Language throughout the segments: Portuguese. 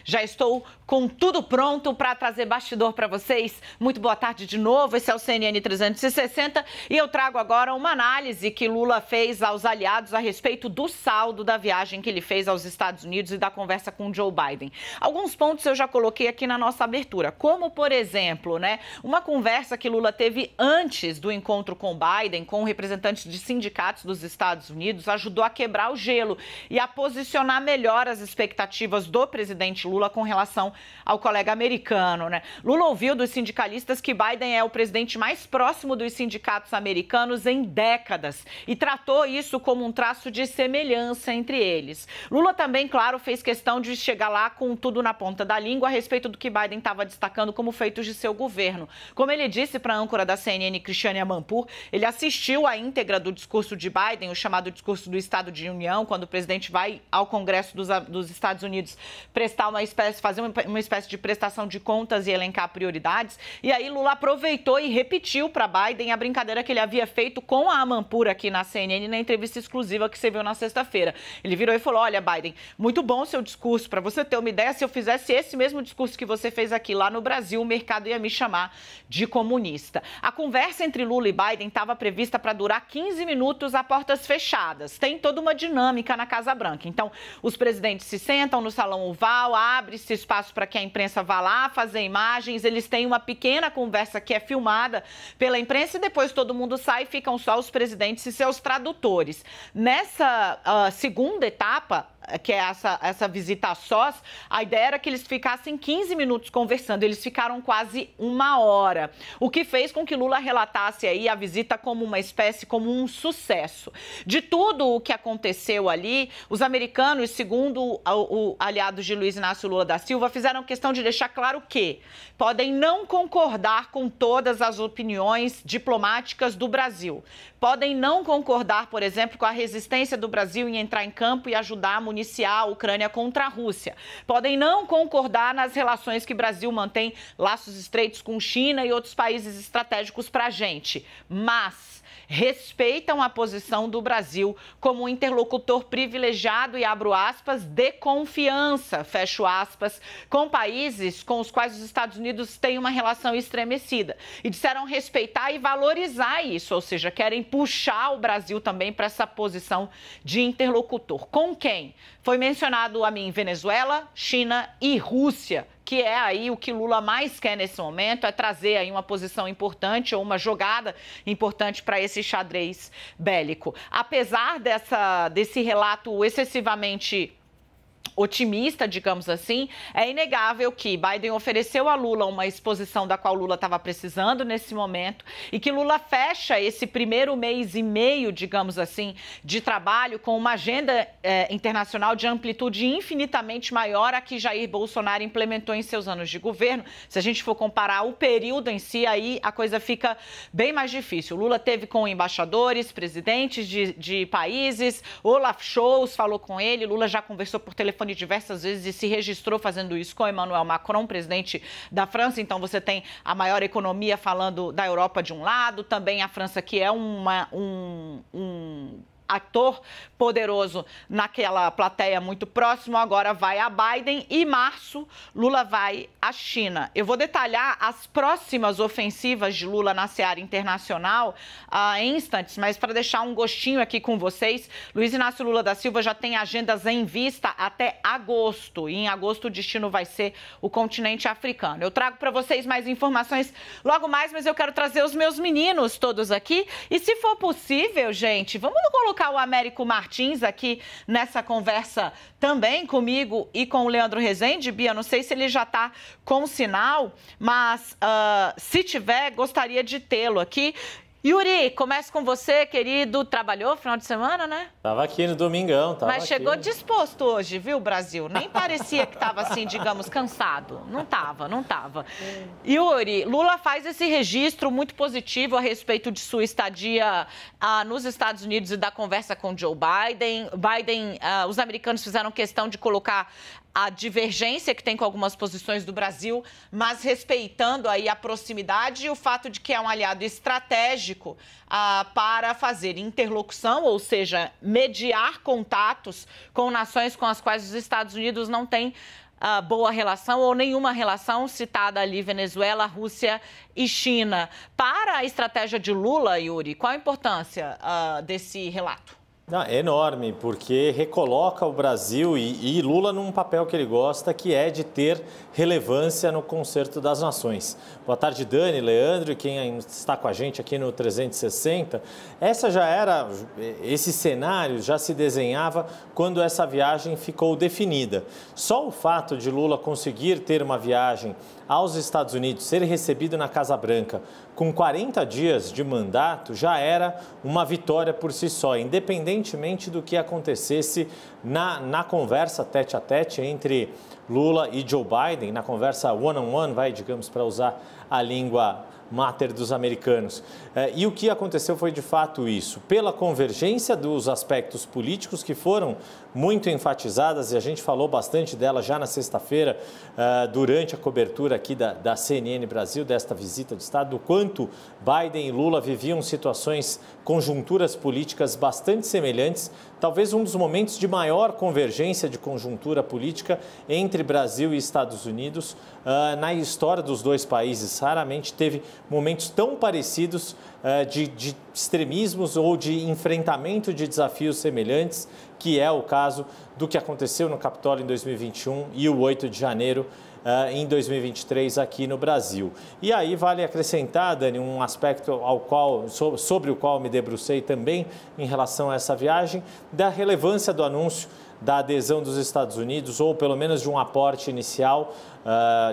Já estou com tudo pronto para trazer bastidor para vocês. Muito boa tarde de novo, esse é o CNN 360 e eu trago agora uma análise que Lula fez aos aliados a respeito do saldo da viagem que ele fez aos Estados Unidos e da conversa com Joe Biden. Alguns pontos eu já coloquei aqui na nossa abertura, como, por exemplo, uma conversa que Lula teve antes do encontro com Biden, com representantes de sindicatos dos Estados Unidos, ajudou a quebrar o gelo e a posicionar melhor as expectativas do presidente Lula com relação ao colega americano, Lula ouviu dos sindicalistas que Biden é o presidente mais próximo dos sindicatos americanos em décadas e tratou isso como um traço de semelhança entre eles. Lula também, claro, fez questão de chegar lá com tudo na ponta da língua a respeito do que Biden estava destacando como feitos de seu governo. Como ele disse para a âncora da CNN, Cristiane Amanpour, ele assistiu à íntegra do discurso de Biden, o chamado discurso do Estado de União, quando o presidente vai ao Congresso dos Estados Unidos fazer uma espécie de prestação de contas e elencar prioridades. E aí Lula aproveitou e repetiu para Biden a brincadeira que ele havia feito com a Amanpour aqui na CNN na entrevista exclusiva que você viu na sexta-feira. Ele virou e falou: olha, Biden, muito bom o seu discurso. Para você ter uma ideia, se eu fizesse esse mesmo discurso que você fez aqui lá no Brasil, o mercado ia me chamar de comunista. A conversa entre Lula e Biden estava prevista para durar 15 minutos a portas fechadas. Tem toda uma dinâmica na Casa Branca. Então, os presidentes se sentam no salão oval, abre-se espaço para que a imprensa vá lá fazer imagens, eles têm uma pequena conversa que é filmada pela imprensa e depois todo mundo sai e ficam só os presidentes e seus tradutores. Nessa segunda etapa, que é essa visita a sós, a ideia era que eles ficassem 15 minutos conversando, eles ficaram quase uma hora, o que fez com que Lula relatasse aí a visita como uma espécie, como um sucesso. De tudo o que aconteceu ali, os americanos, segundo o aliado de Luiz Inácio Lula da Silva, fizeram questão de deixar claro que podem não concordar com todas as opiniões diplomáticas do Brasil, podem não concordar, por exemplo, com a resistência do Brasil em entrar em campo e ajudar a municiar a Ucrânia contra a Rússia. Podem não concordar nas relações que o Brasil mantém, laços estreitos com China e outros países estratégicos para a gente, mas respeitam a posição do Brasil como um interlocutor privilegiado e, abro aspas, de confiança, fecho aspas, com países com os quais os Estados Unidos têm uma relação estremecida. E disseram respeitar e valorizar isso, ou seja, querem puxar o Brasil também para essa posição de interlocutor. Com quem? Foi mencionado a mim Venezuela, China e Rússia, que é aí o que Lula mais quer nesse momento, é trazer aí uma posição importante ou uma jogada importante para esse xadrez bélico. Apesar desse relato excessivamente otimista, digamos assim, é inegável que Biden ofereceu a Lula uma exposição da qual Lula estava precisando nesse momento e que Lula fecha esse primeiro mês e meio, digamos assim, de trabalho com uma agenda internacional de amplitude infinitamente maior a que Jair Bolsonaro implementou em seus anos de governo. Se a gente for comparar o período em si, aí a coisa fica bem mais difícil. Lula teve com embaixadores, presidentes de países, Olaf Scholz falou com ele, Lula já conversou por telefone diversas vezes e se registrou fazendo isso com Emmanuel Macron, presidente da França. Então você tem a maior economia falando da Europa de um lado, também a França, que é um ator poderoso naquela plateia muito próximo, agora vai a Biden e março Lula vai à China. Eu vou detalhar as próximas ofensivas de Lula na seara internacional em instantes, mas para deixar um gostinho aqui com vocês, Luiz Inácio Lula da Silva já tem agendas em vista até agosto, e em agosto o destino vai ser o continente africano. Eu trago para vocês mais informações logo mais, mas eu quero trazer os meus meninos todos aqui e, se for possível, gente, vamos colocar o Américo Martins aqui nessa conversa também comigo e com o Leandro Rezende. Bia, não sei se ele já está com sinal, mas se tiver, gostaria de tê-lo aqui. Yuri, começo com você, querido. Trabalhou no final de semana, né? Tava aqui no domingão, Mas chegou disposto hoje, viu, Brasil? Nem parecia que estava assim, digamos, cansado. Não tava. Yuri, Lula faz esse registro muito positivo a respeito de sua estadia nos Estados Unidos e da conversa com Joe Biden. Os americanos fizeram questão de colocar a divergência que tem com algumas posições do Brasil, mas respeitando aí a proximidade e o fato de que é um aliado estratégico para fazer interlocução, ou seja, mediar contatos com nações com as quais os Estados Unidos não têm boa relação ou nenhuma relação, citada ali Venezuela, Rússia e China. Para a estratégia de Lula, Yuri, qual a importância desse relato? É enorme, porque recoloca o Brasil e Lula num papel que ele gosta, que é de ter relevância no concerto das nações. Boa tarde, Dani, Leandro e quem está com a gente aqui no 360. Esse cenário já se desenhava quando essa viagem ficou definida. Só o fato de Lula conseguir ter uma viagem aos Estados Unidos, ser recebido na Casa Branca com 40 dias de mandato, já era uma vitória por si só, independentemente do que acontecesse na conversa tete a tete entre Lula e Joe Biden, na conversa one-on-one, digamos, para usar a língua máter dos americanos. E o que aconteceu foi de fato isso, pela convergência dos aspectos políticos que foram muito enfatizadas, e a gente falou bastante dela já na sexta-feira, durante a cobertura aqui da CNN Brasil, desta visita de Estado, do quanto Biden e Lula viviam situações, conjunturas políticas bastante semelhantes, talvez um dos momentos de maior convergência de conjuntura política entre Brasil e Estados Unidos na história dos dois países. Raramente teve momentos tão parecidos de extremismos ou de enfrentamento de desafios semelhantes, que é o caso do que aconteceu no Capitólio em 2021 e o 8 de janeiro em 2023 aqui no Brasil. E aí vale acrescentar, Dani, um aspecto sobre o qual me debrucei também em relação a essa viagem, da relevância do anúncio da adesão dos Estados Unidos, ou pelo menos de um aporte inicial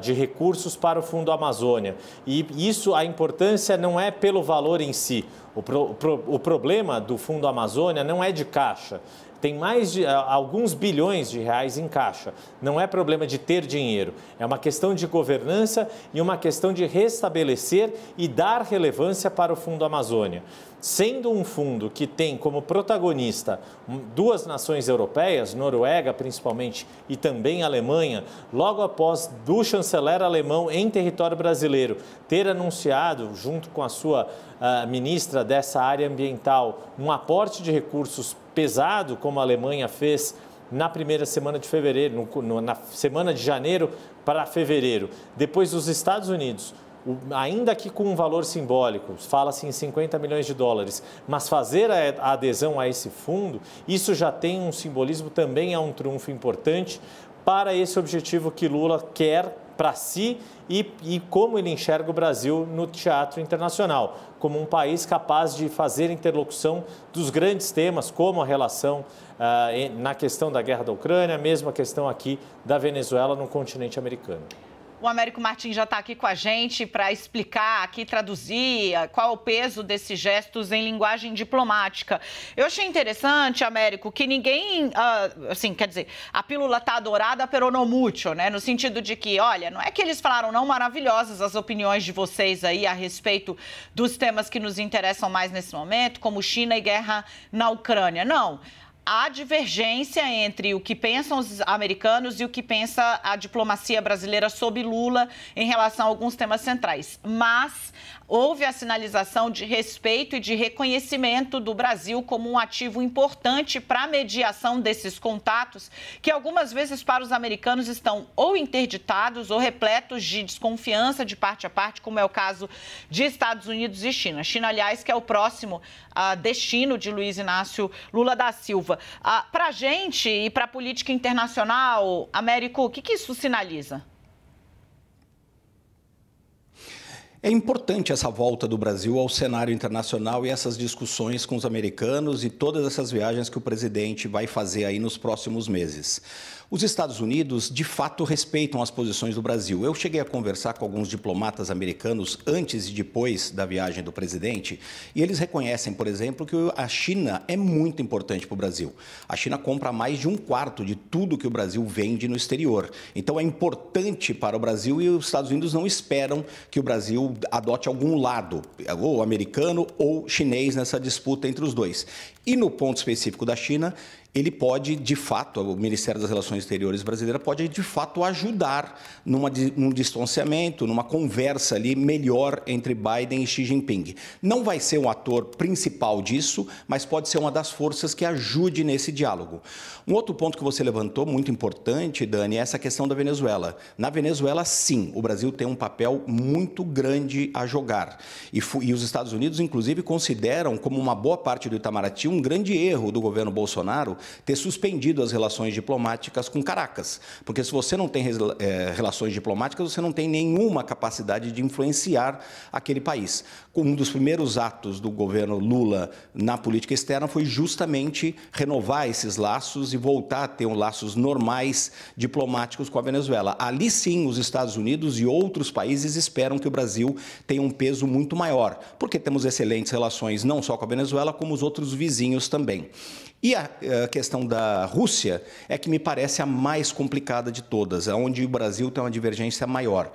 de recursos para o Fundo Amazônia. E isso, a importância não é pelo valor em si. O problema do Fundo Amazônia não é de caixa. Tem mais de alguns bilhões de reais em caixa. Não é problema de ter dinheiro, é uma questão de governança e uma questão de restabelecer e dar relevância para o Fundo Amazônia. Sendo um fundo que tem como protagonista duas nações europeias, Noruega principalmente e também Alemanha, logo após do chanceler alemão em território brasileiro ter anunciado, junto com a sua ministra dessa área ambiental, um aporte de recursos pesado, como a Alemanha fez na primeira semana de fevereiro, na semana de janeiro para fevereiro, depois dos Estados Unidos, ainda que com um valor simbólico, fala-se em 50 milhões de dólares, mas fazer a adesão a esse fundo, isso já tem um simbolismo, também é um trunfo importante para esse objetivo que Lula quer para si e como ele enxerga o Brasil no teatro internacional, como um país capaz de fazer interlocução dos grandes temas, como a relação na questão da guerra da Ucrânia, mesmo a questão aqui da Venezuela no continente americano. O Américo Martins já está aqui com a gente para explicar, aqui traduzir qual é o peso desses gestos em linguagem diplomática. Eu achei interessante, Américo, que ninguém, quer dizer, a pílula está adorada pero no mucho, né? No sentido de que, olha, não é que eles falaram não maravilhosas as opiniões de vocês aí a respeito dos temas que nos interessam mais nesse momento, como China e guerra na Ucrânia. Não. Há divergência entre o que pensam os americanos e o que pensa a diplomacia brasileira sob Lula em relação a alguns temas centrais. Mas houve a sinalização de respeito e de reconhecimento do Brasil como um ativo importante para a mediação desses contatos, que algumas vezes para os americanos estão ou interditados ou repletos de desconfiança de parte a parte, como é o caso de Estados Unidos e China. China, aliás, que é o próximo destino de Luiz Inácio Lula da Silva. Para a gente e para a política internacional, Américo, o que isso sinaliza? É importante essa volta do Brasil ao cenário internacional e essas discussões com os americanos e todas essas viagens que o presidente vai fazer aí nos próximos meses. Os Estados Unidos, de fato, respeitam as posições do Brasil. Eu cheguei a conversar com alguns diplomatas americanos antes e depois da viagem do presidente e eles reconhecem, por exemplo, que a China é muito importante para o Brasil. A China compra mais de 1/4 de tudo que o Brasil vende no exterior. Então, é importante para o Brasil e os Estados Unidos não esperam que o Brasil adote algum lado, ou americano ou chinês, nessa disputa entre os dois. E no ponto específico da China, ele pode, de fato, o Ministério das Relações Exteriores brasileiro pode, de fato, ajudar num distanciamento, numa conversa ali melhor entre Biden e Xi Jinping. Não vai ser um ator principal disso, mas pode ser uma das forças que ajude nesse diálogo. Um outro ponto que você levantou, muito importante, Dani, é essa questão da Venezuela. Na Venezuela, sim, o Brasil tem um papel muito grande a jogar. E os Estados Unidos, inclusive, consideram, como uma boa parte do Itamaraty, um grande erro do governo Bolsonaro ter suspendido as relações diplomáticas com Caracas. Porque se você não tem relações diplomáticas, você não tem nenhuma capacidade de influenciar aquele país. Um dos primeiros atos do governo Lula na política externa foi justamente renovar esses laços e voltar a ter laços normais diplomáticos com a Venezuela. Ali sim, os Estados Unidos e outros países esperam que o Brasil tenha um peso muito maior, porque temos excelentes relações não só com a Venezuela, como os outros vizinhos também. E a questão da Rússia é que me parece a mais complicada de todas, onde o Brasil tem uma divergência maior.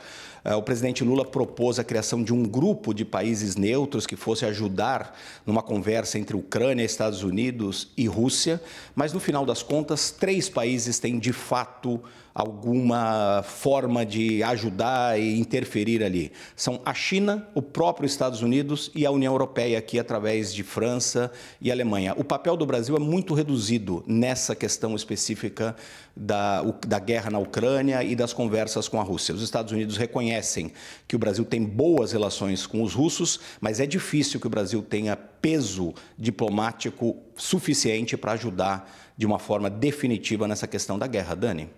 O presidente Lula propôs a criação de um grupo de países neutros que fosse ajudar numa conversa entre Ucrânia, Estados Unidos e Rússia, mas no final das contas, 3 países têm de fato alguma forma de ajudar e interferir ali. São a China, o próprio Estados Unidos e a União Europeia, aqui através de França e Alemanha. O papel do Brasil é muito reduzido nessa questão específica da guerra na Ucrânia e das conversas com a Rússia. Os Estados Unidos reconhecem que o Brasil tem boas relações com os russos, mas é difícil que o Brasil tenha peso diplomático suficiente para ajudar de uma forma definitiva nessa questão da guerra. Dani?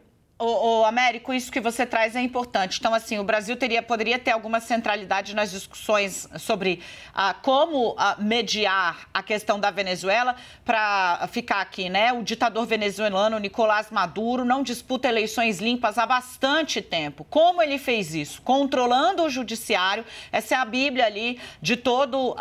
Américo, isso que você traz é importante. Então, assim, o Brasil poderia ter alguma centralidade nas discussões sobre como mediar a questão da Venezuela para ficar aqui, né? O ditador venezuelano Nicolás Maduro não disputa eleições limpas há bastante tempo. Como ele fez isso? Controlando o judiciário. Essa é a Bíblia ali de todo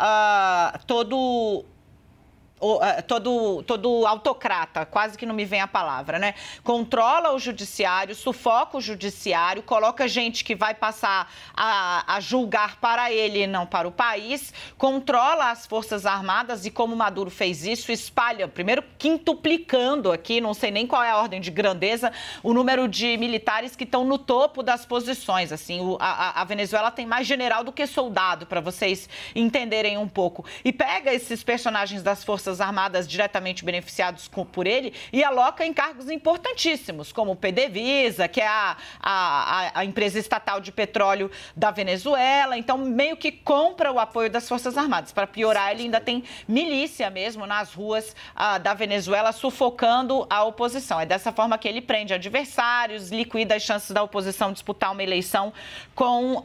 autocrata, quase que não me vem a palavra, né? Controla o judiciário, sufoca o judiciário, coloca gente que vai passar a julgar para ele e não para o país, controla as Forças Armadas e, como Maduro fez isso, espalha, primeiro quintuplicando aqui, não sei nem qual é a ordem de grandeza, o número de militares que estão no topo das posições. Assim, a Venezuela tem mais general do que soldado, para vocês entenderem um pouco. E pega esses personagens das Forças Armadas diretamente beneficiados por ele e aloca em cargos importantíssimos, como o PDVSA, que é a empresa estatal de petróleo da Venezuela. Então, meio que compra o apoio das Forças Armadas. Para piorar, ele ainda tem milícia mesmo nas ruas da Venezuela, sufocando a oposição. É dessa forma que ele prende adversários, liquida as chances da oposição disputar uma eleição com,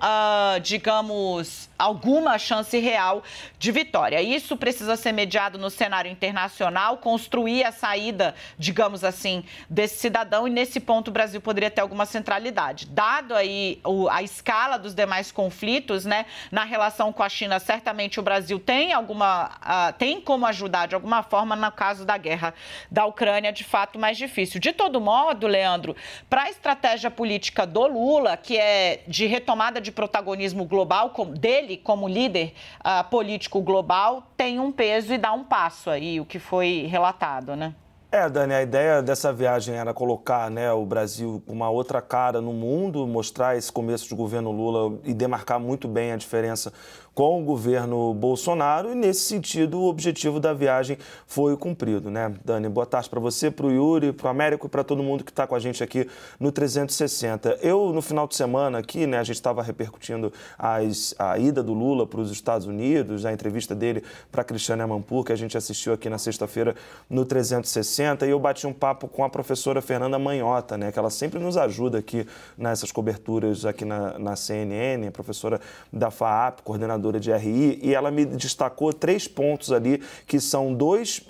digamos, alguma chance real de vitória. Isso precisa ser mediado no cenário internacional, construir a saída, digamos assim, desse cidadão, e nesse ponto o Brasil poderia ter alguma centralidade. Dado aí a escala dos demais conflitos, né, na relação com a China, certamente o Brasil tem como ajudar de alguma forma. No caso da guerra da Ucrânia, de fato, mais difícil. De todo modo, Leandro, para a estratégia política do Lula, que é de retomada de protagonismo global, dele como líder político global, tem um peso e dá um passo aí, o que foi relatado, né? Dani, a ideia dessa viagem era colocar, né, o Brasil com uma outra cara no mundo, mostrar esse começo de governo Lula e demarcar muito bem a diferença com o governo Bolsonaro, e nesse sentido o objetivo da viagem foi cumprido, né? Dani, boa tarde para você, para o Yuri, para o Américo e para todo mundo que está com a gente aqui no 360. No final de semana aqui, né, a gente estava repercutindo a ida do Lula para os Estados Unidos, a entrevista dele para a Cristiane Amanpour, que a gente assistiu aqui na sexta-feira no 360, e eu bati um papo com a professora Fernanda Manhota, né, que ela sempre nos ajuda aqui nessas coberturas aqui na CNN, a professora da FAAP, coordenadora de RI, e ela me destacou 3 pontos ali, que são 2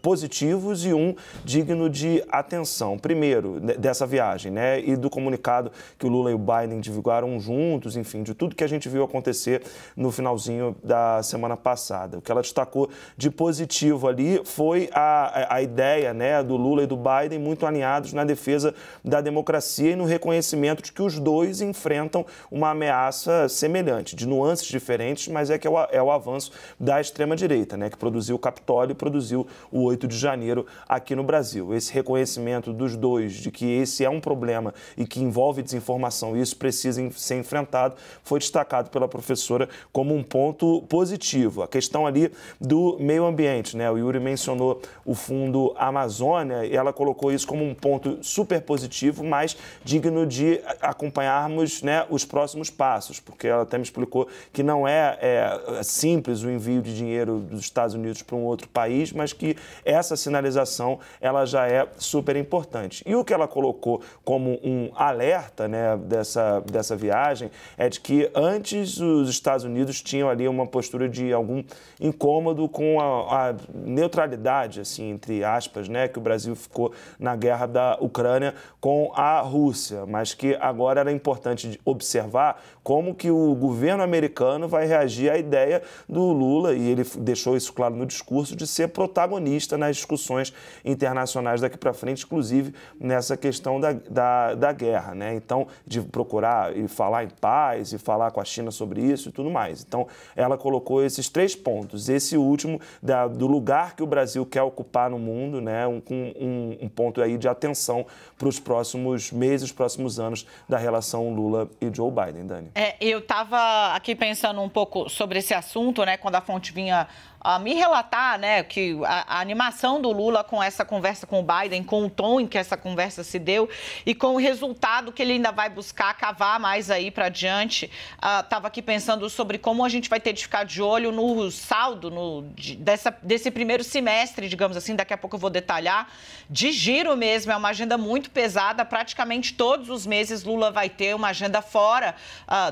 positivos e 1 digno de atenção. Primeiro, dessa viagem, né, e do comunicado que o Lula e o Biden divulgaram juntos, enfim, de tudo que a gente viu acontecer no finalzinho da semana passada. O que ela destacou de positivo ali foi a ideia, ideia, né, do Lula e do Biden muito alinhados na defesa da democracia e no reconhecimento de que os dois enfrentam uma ameaça semelhante, de nuances diferentes, mas é o avanço da extrema-direita, né, que produziu o Capitólio e produziu o 8 de janeiro aqui no Brasil. Esse reconhecimento dos dois de que esse é um problema e que envolve desinformação e isso precisa ser enfrentado foi destacado pela professora como um ponto positivo. A questão ali do meio ambiente, né? O Yuri mencionou o Fundo Amazônia e ela colocou isso como um ponto super positivo, mas digno de acompanharmos, né, os próximos passos, porque ela até me explicou que não é simples o envio de dinheiro dos Estados Unidos para um outro país, mas que essa sinalização ela já é super importante. E o que ela colocou como um alerta, né, dessa viagem é de que antes os Estados Unidos tinham ali uma postura de algum incômodo com a neutralidade, assim, entre aspas, né, que o Brasil ficou na guerra da Ucrânia com a Rússia, mas que agora era importante observar como que o governo americano vai reagir à ideia do Lula, e ele deixou isso claro no discurso, de ser protagonista nas discussões internacionais daqui para frente, inclusive nessa questão da guerra, né? Então, de procurar e falar em paz e falar com a China sobre isso e tudo mais. Então, ela colocou esses 3 pontos. Esse último, do lugar que o Brasil quer ocupar no mundo, né? Um ponto aí de atenção para os próximos meses, os próximos anos da relação Lula e Joe Biden, Dani. Eu estava aqui pensando um pouco sobre esse assunto, né? Quando a fonte vinha a me relatar, né, que a animação do Lula com essa conversa com o Biden, com o tom em que essa conversa se deu e com o resultado que ele ainda vai buscar cavar mais aí para diante. Estava aqui pensando sobre como a gente vai ter de ficar de olho no saldo desse primeiro semestre, digamos assim, daqui a pouco eu vou detalhar, de giro mesmo, é uma agenda muito pesada, praticamente todos os meses Lula vai ter uma agenda fora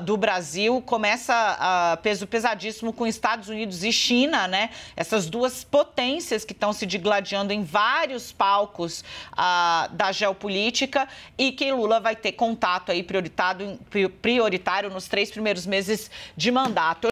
do Brasil, começa peso pesadíssimo com Estados Unidos e China, né? Essas duas potências que estão se digladiando em vários palcos da geopolítica e que Lula vai ter contato aí prioritário nos 3 primeiros meses de mandato.